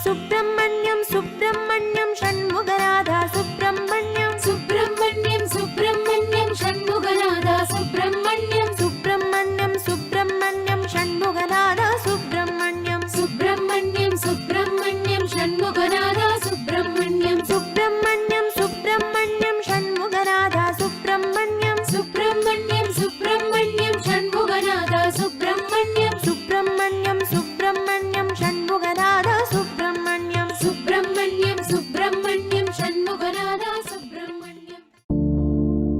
Subramanyam Subramanyam Shanmugarada Subramanyam Subramanyam Subramanyam Shanmugarada Subramanyam Subramanyam Subramanyam Shanmugarada Subramanyam Subramanyam Subramanyam Shanmugarada Subramanyam Subramanyam Subramanyam Shanmugarada Subramanyam Subramanyam Subramanyam Shanmugarada Subramanyam Subramanyam Subramanyam Shanmugarada Subramanyam Subramanyam Subramanyam Shanmugarada Subramanyam.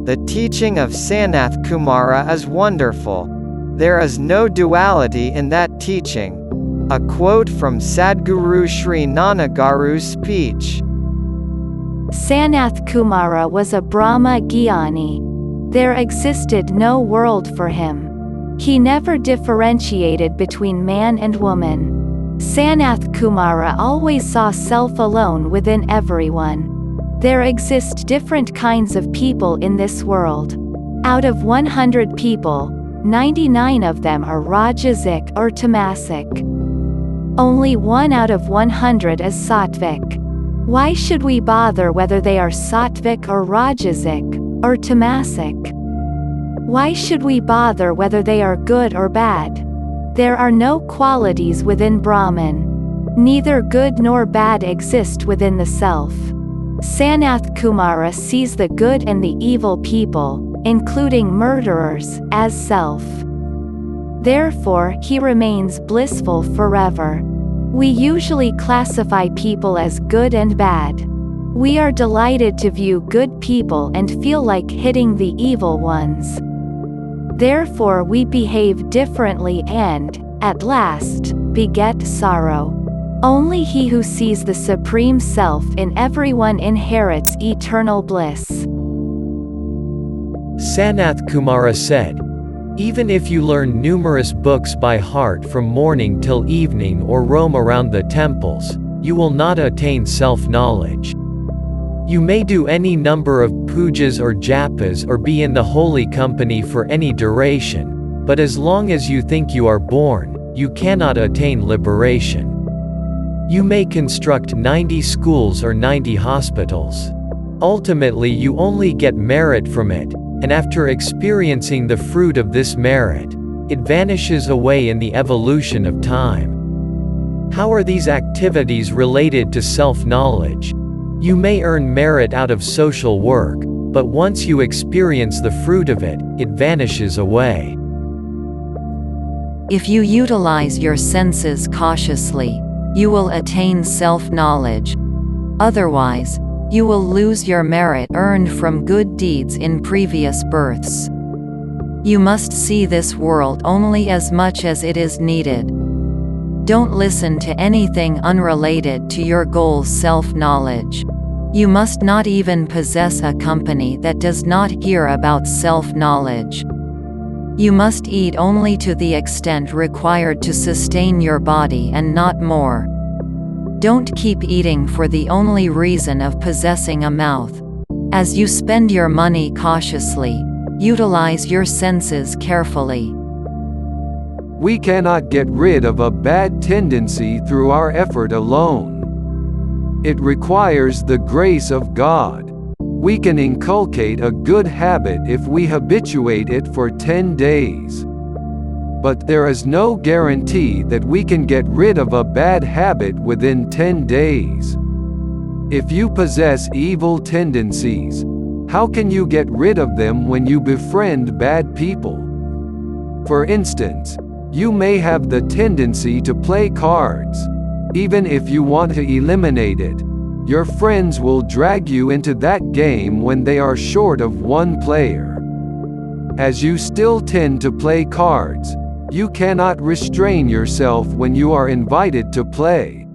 The teaching of Sanathkumara is wonderful. There is no duality in that teaching. A quote from Sadguru Sri Nannagaru's speech. Sanathkumara was a Brahma Gyani. There existed no world for him. He never differentiated between man and woman. Sanathkumara always saw self alone within everyone. There exist different kinds of people in this world. Out of 100 people, 99 of them are Rajasic or Tamasic. Only 1 out of 100 is Sattvic. Why should we bother whether they are Sattvic or Rajasic, or Tamasic? Why should we bother whether they are good or bad? There are no qualities within Brahman. Neither good nor bad exist within the self. Sanathkumara sees the good and the evil people, including murderers, as self. Therefore, he remains blissful forever. We usually classify people as good and bad. We are delighted to view good people and feel like hitting the evil ones. Therefore we behave differently and, at last, beget sorrow. Only he who sees the Supreme Self in everyone inherits eternal bliss. Sanathkumara said, "Even if you learn numerous books by heart from morning till evening or roam around the temples, you will not attain self-knowledge. You may do any number of pujas or japas or be in the holy company for any duration, but as long as you think you are born, you cannot attain liberation. You may construct 90 schools or 90 hospitals. Ultimately you only get merit from it, and after experiencing the fruit of this merit, it vanishes away in the evolution of time. How are these activities related to self-knowledge? You may earn merit out of social work, but once you experience the fruit of it, it vanishes away. If you utilize your senses cautiously, you will attain self-knowledge. Otherwise, you will lose your merit earned from good deeds in previous births. You must see this world only as much as it is needed. Don't listen to anything unrelated to your goal's self-knowledge. You must not even possess a company that does not hear about self-knowledge. You must eat only to the extent required to sustain your body and not more. Don't keep eating for the only reason of possessing a mouth. As you spend your money cautiously, utilize your senses carefully. We cannot get rid of a bad tendency through our effort alone. It requires the grace of God. We can inculcate a good habit if we habituate it for 10 days. But there is no guarantee that we can get rid of a bad habit within 10 days. If you possess evil tendencies, how can you get rid of them when you befriend bad people? For instance, you may have the tendency to play cards. Even if you want to eliminate it, your friends will drag you into that game when they are short of one player. As you still tend to play cards, you cannot restrain yourself when you are invited to play.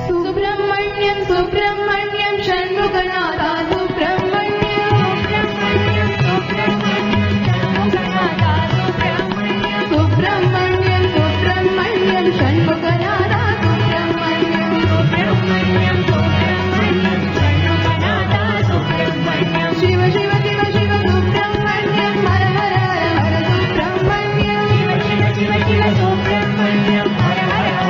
Subramanyam Subramanyam Shanmugarada Subramanyam Subramanyam Subramanyam Subramanyam Subramanyam Shanmugarada Subramanyam Subramanyam Subramanyam Shanmugarada Subramanyam Shiva Shiva Shiva Shiva Subramanyam Hara Hara Hara Subramanyam Shiva Shiva Shiva Shiva Subramanyam Hara Hara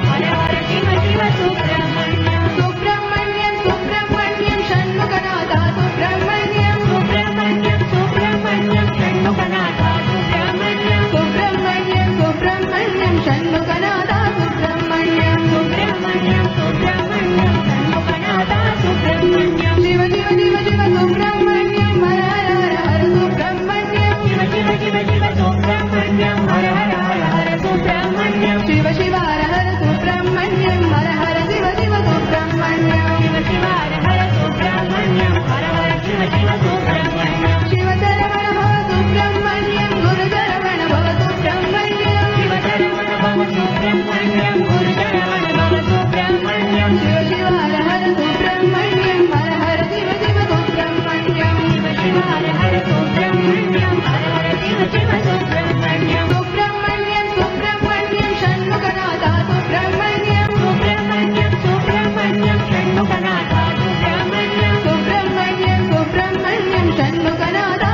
Hara Hara Shiva Shiva Subramanyam Subramanyam Subramanyam Shanmuganatha Subramanyam Subramanyam Subramanyam Shanmuganatha Subramanyam Subramanyam Subramanyam Shanmuganatha Subramanyam Subramanyam Subramanyam Shanmuganatha Subramanyam Shiva Shiva Shiva Shiva Subramanyam Hara Hara Hara Subramanyam Shiva Shiva Shiva Shiva Subramanyam Hara Hara Hara Subramanyam Shiva Shiva Hara Hara Subramanyam Hara Hara Shiva Shiva Subramanyam Shiva Shiva Hara Hara Subramanyam Hara Hara Shiva Shiva Subramanyam Shiva Saravana Bhava Subramanyam Guru Saravana Bhava Subramanyam Shiva Saravana Bhava Subramanyam Guru Saravana Bhava Subramanyam Shiva Shiva Hara Hara Subramanyam Hara Hara Shiva Shiva Subramanyam Shiva Shiva Hara Hara Subramanyam Hara Hara Shiva Shiva Subramanyam Subramanyam Subramanyam Shanmuganatha Subramanyam Subramanyam Subramanyam Shanmuganatha Subramanyam Subramanyam Subramanyam Shanmuganatha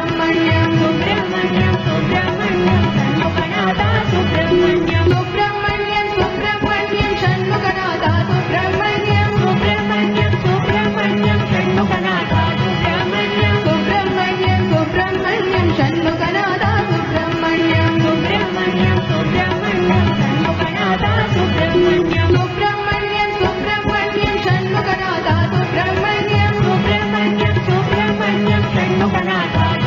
Subramanyam Subramanyam Subramanyam Shanmuganatha Subramanyam Subramanyam Subramanyam Shanmuganatha Subramanyam Subramanyam Subramanyam Shanmuganatha Subramanyam Subramanyam Subramanyam Shanmuganatha Subramanyam Subramanyam Subramanyam Shanmuganatha Subramanyam Subramanyam Subramanyam Shanmuganatha Subramanyam Subramanyam Subramanyam Shanmuganatha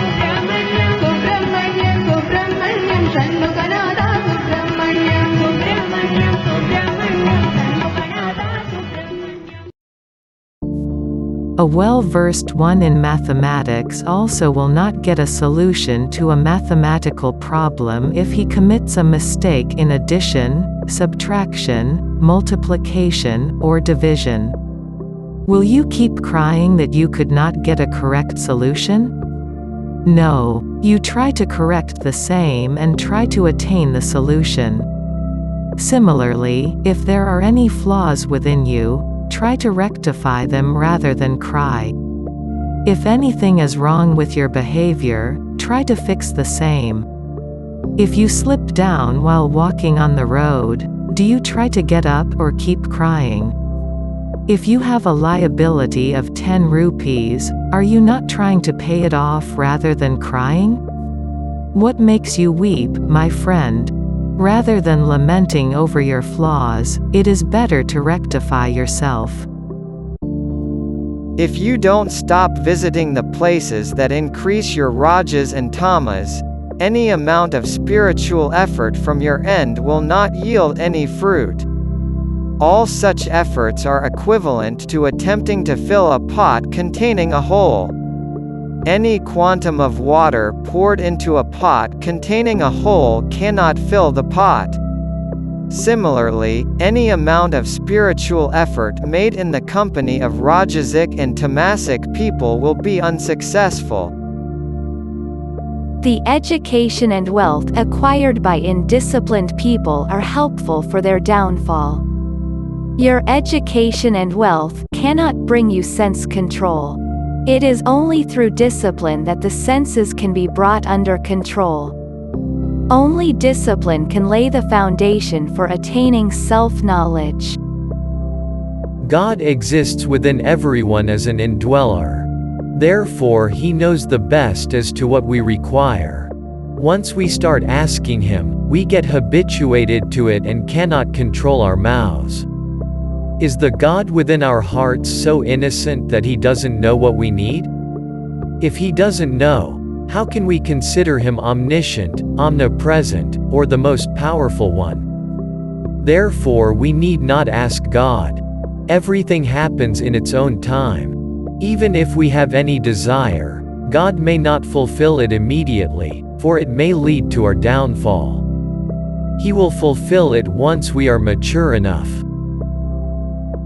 Subramanyam Subramanyam Subramanyam Shanmuganatha Subramanyam Subramanyam Subramanyam Shanmuganatha Subramanyam. A well-versed one in mathematics also will not get a solution to a mathematical problem if he commits a mistake in addition, subtraction, multiplication, or division. Will you keep crying that you could not get a correct solution? No, you try to correct the same and try to attain the solution. Similarly, if there are any flaws within you, try to rectify them rather than cry. If anything is wrong with your behavior, try to fix the same. If you slip down while walking on the road, do you try to get up or keep crying? If you have a liability of 10 rupees, are you not trying to pay it off rather than crying? What makes you weep, my friend? Rather than lamenting over your flaws, it is better to rectify yourself. If you don't stop visiting the places that increase your rajas and tamas, any amount of spiritual effort from your end will not yield any fruit. All such efforts are equivalent to attempting to fill a pot containing a hole. Any quantum of water poured into a pot containing a hole cannot fill the pot. Similarly, any amount of spiritual effort made in the company of Rajasic and Tamasic people will be unsuccessful. The education and wealth acquired by indisciplined people are helpful for their downfall. Your education and wealth cannot bring you sense control. It is only through discipline that the senses can be brought under control. Only discipline can lay the foundation for attaining self-knowledge. God exists within everyone as an indweller. Therefore he knows the best as to what we require. Once we start asking him, we get habituated to it and cannot control our mouths. Is the God within our hearts so innocent that he doesn't know what we need? If he doesn't know, how can we consider him omniscient, omnipresent, or the most powerful one? Therefore we need not ask God. Everything happens in its own time. Even if we have any desire, God may not fulfill it immediately, for it may lead to our downfall. He will fulfill it once we are mature enough.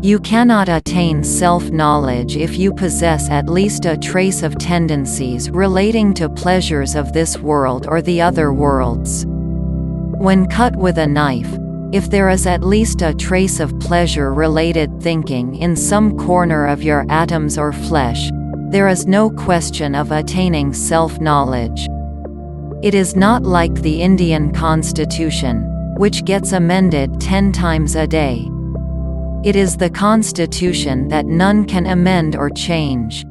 You cannot attain self-knowledge if you possess at least a trace of tendencies relating to pleasures of this world or the other worlds. When cut with a knife, if there is at least a trace of pleasure-related thinking in some corner of your atoms or flesh, there is no question of attaining self-knowledge. It is not like the Indian Constitution, which gets amended 10 times a day. It is the constitution that none can amend or change.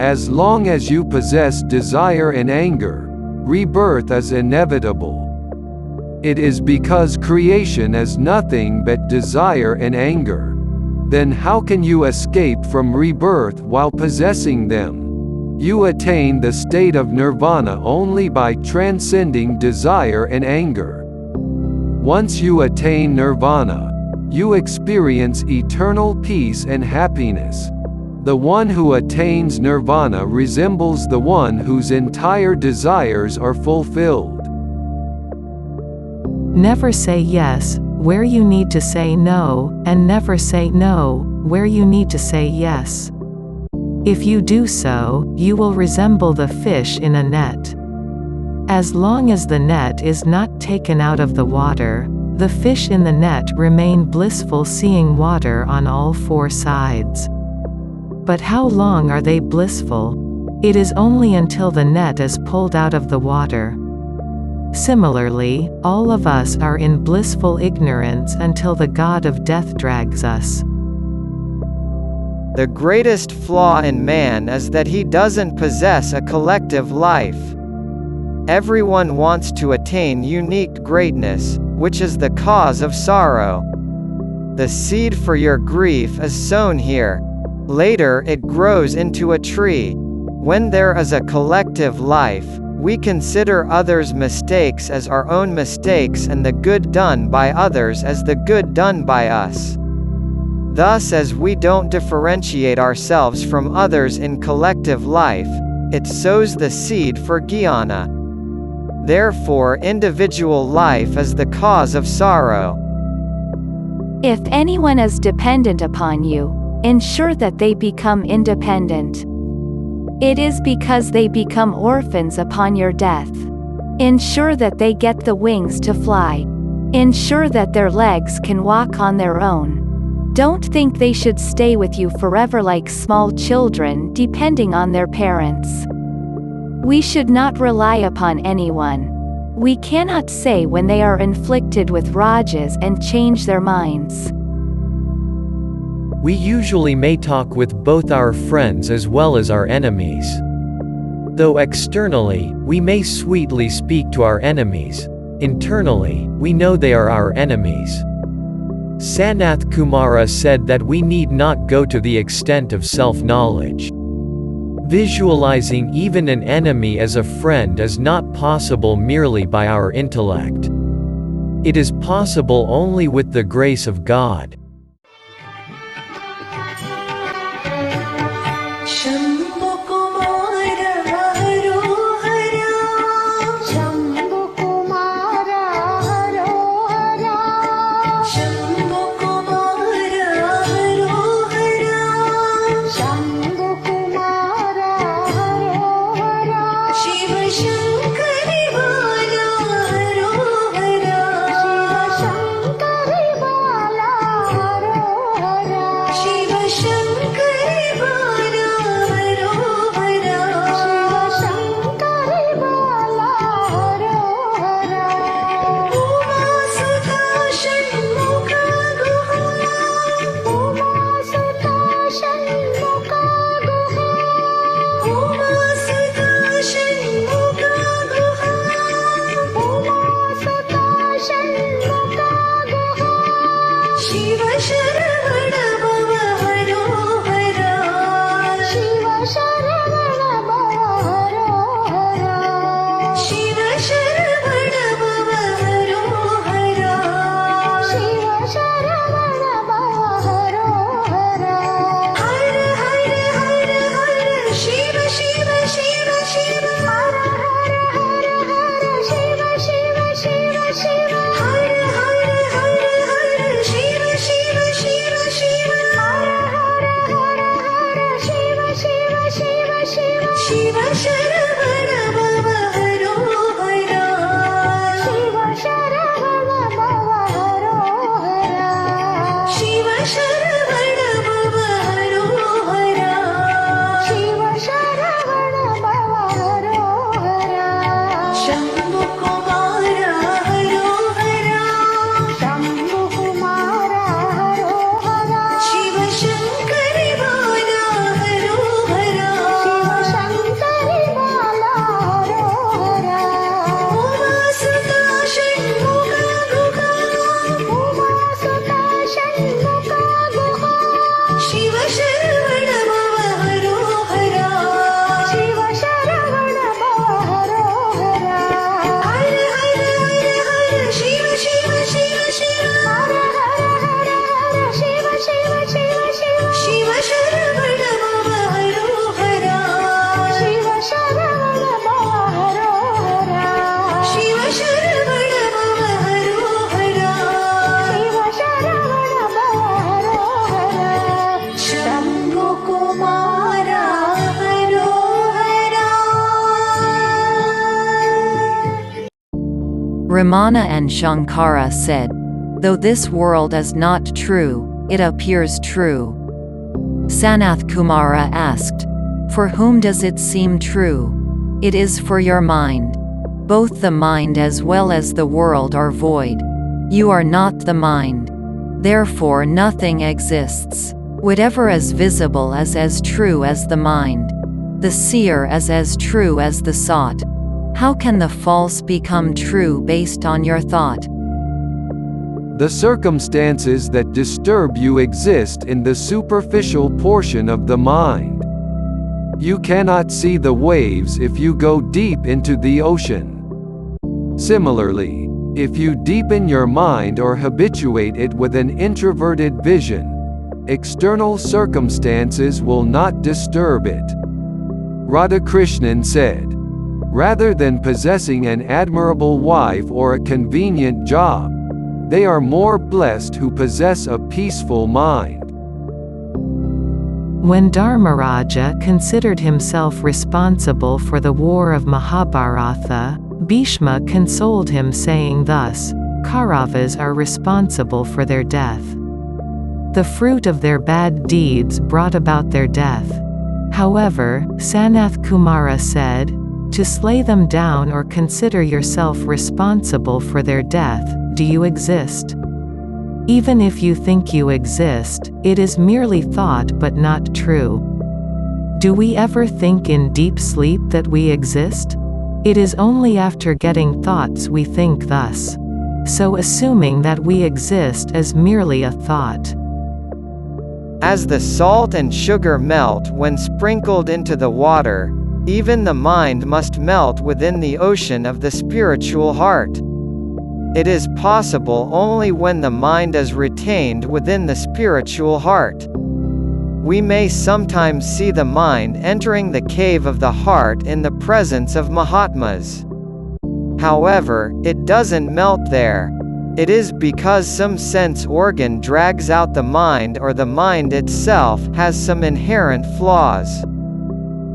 As long as you possess desire and anger, rebirth is inevitable. It is because creation is nothing but desire and anger. Then how can you escape from rebirth while possessing them? You attain the state of nirvana only by transcending desire and anger. Once you attain nirvana, you experience eternal peace and happiness. The one who attains nirvana resembles the one whose entire desires are fulfilled. Never say yes where you need to say no, and never say no where you need to say yes. If you do so, you will resemble the fish in a net. As long as the net is not taken out of the water, the fish in the net remain blissful, seeing water on all four sides. But how long are they blissful? It is only until the net is pulled out of the water. Similarly, all of us are in blissful ignorance until the god of death drags us. The greatest flaw in man is that he doesn't possess a collective life. Everyone wants to attain unique greatness, which is the cause of sorrow. The seed for your grief is sown here. Later it grows into a tree. When there is a collective life, we consider others' mistakes as our own mistakes and the good done by others as the good done by us. Thus, as we don't differentiate ourselves from others in collective life, it sows the seed for jnana. Therefore individual life is the cause of sorrow. If anyone is dependent upon you, ensure that they become independent. It is because they become orphans upon your death. Ensure that they get the wings to fly. Ensure that their legs can walk on their own. Don't think they should stay with you forever like small children depending on their parents. We should not rely upon anyone. We cannot say when they are inflicted with rajas and change their minds. We usually may talk with both our friends as well as our enemies. Though externally, we may sweetly speak to our enemies, internally, we know they are our enemies. Sanathkumara said that we need not go to the extent of self-knowledge. Visualizing even an enemy as a friend is not possible merely by our intellect. It is possible only with the grace of God. Ramana and Shankara said, "Though this world is not true, it appears true." Sanathkumara asked, "For whom does it seem true?" "It is for your mind. Both the mind as well as the world are void. You are not the mind. Therefore nothing exists. Whatever is visible is as true as the mind. The seer is as true as the sought. How can the false become true based on your thought?" The circumstances that disturb you exist in the superficial portion of the mind. You cannot see the waves if you go deep into the ocean. Similarly, if you deepen your mind or habituate it with an introverted vision, external circumstances will not disturb it. Radhakrishnan said, Rather than possessing an admirable wife or a convenient job, they are more blessed who possess a peaceful mind. When Dharmaraja considered himself responsible for the war of Mahabharata, Bhishma consoled him saying thus, Kauravas are responsible for their death. The fruit of their bad deeds brought about their death. However, Sanathkumara said, to slay them down or consider yourself responsible for their death, do you exist? Even if you think you exist, it is merely thought but not true. Do we ever think in deep sleep that we exist? It is only after getting thoughts we think thus. So assuming that we exist is merely a thought. As the salt and sugar melt when sprinkled into the water, even the mind must melt within the ocean of the spiritual heart. It is possible only when the mind is retained within the spiritual heart. We may sometimes see the mind entering the cave of the heart in the presence of Mahatmas. However, it doesn't melt there. It is because some sense organ drags out the mind, or the mind itself has some inherent flaws.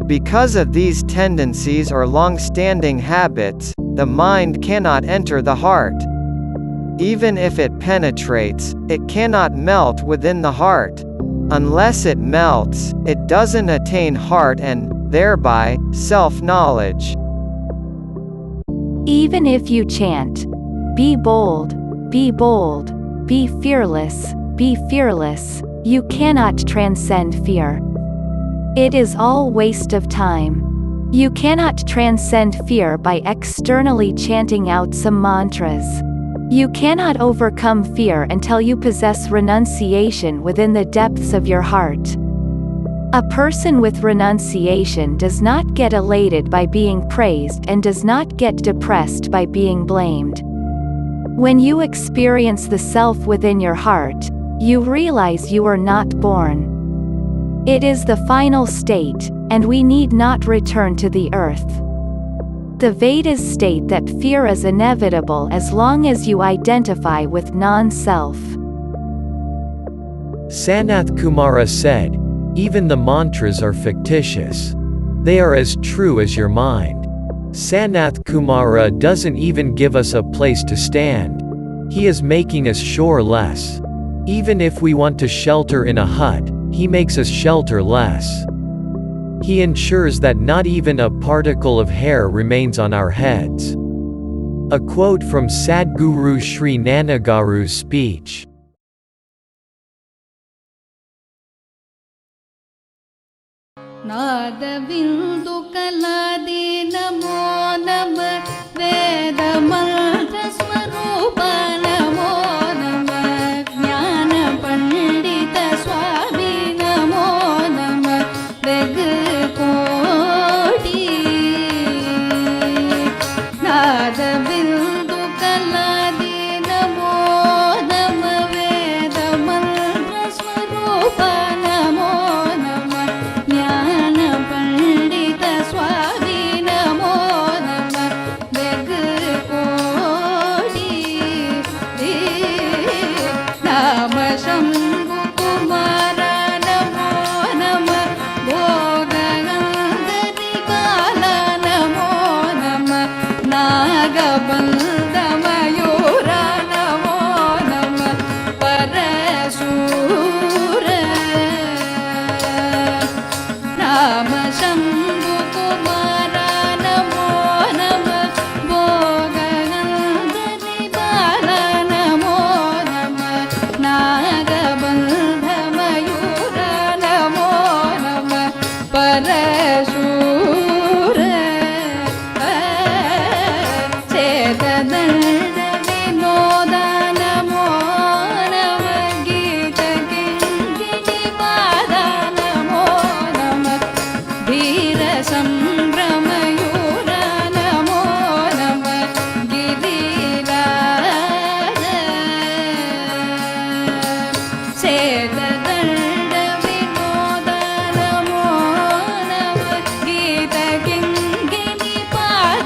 Because of these tendencies or long-standing habits, the mind cannot enter the heart. Even if it penetrates, it cannot melt within the heart. Unless it melts, it doesn't attain heart and, thereby, self-knowledge. Even if you chant, be bold, be bold, be fearless, you cannot transcend fear. It is all waste of time. You cannot transcend fear by externally chanting out some mantras. You cannot overcome fear until you possess renunciation within the depths of your heart. A person with renunciation does not get elated by being praised and does not get depressed by being blamed. When you experience the self within your heart, you realize you are not born. It is the final state, and we need not return to the earth. The Vedas state that fear is inevitable as long as you identify with non-self. Sanathkumara said, even the mantras are fictitious. They are as true as your mind. Sanathkumara doesn't even give us a place to stand. He is making us shoreless. Even if we want to shelter in a hut, he makes us shelter less. He ensures that not even a particle of hair remains on our heads. A quote from Sadguru Sri Nannagaru's speech. नादबिन्दु कलादि नमो नमः वेदमन्त्र स्वरूप नमो नमः ज्ञान पंडित स्वामी नमो नमः वेग कोटि नादबिन्दु कलादि नमो नमः वेदमन्त्र स्वरूप नमो नमः ज्ञान पंडित स्वामी नमो नमः वेग कोटि नाम शंभु कुमार नमो नमः भोगनंदनी बाल नमो नमः नागबंध मयूर नमो नमः परशूर राम शंभु कुमार नमो नमः भोगनंदनी बाल नमो नमः नागबंध मयूर नमो नमः परशूर चेतदंड विनोद नमो नमः गीत किंकिणी पाद नमो नमः धीर संभ्रमयूर नमो नमः गिरिराज चेतदंड विनोद नमो नमः गीत किंकिणी पाद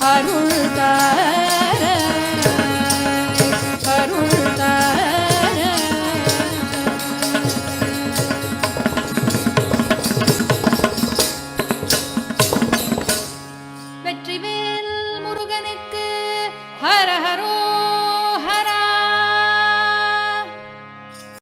அருள்தாய்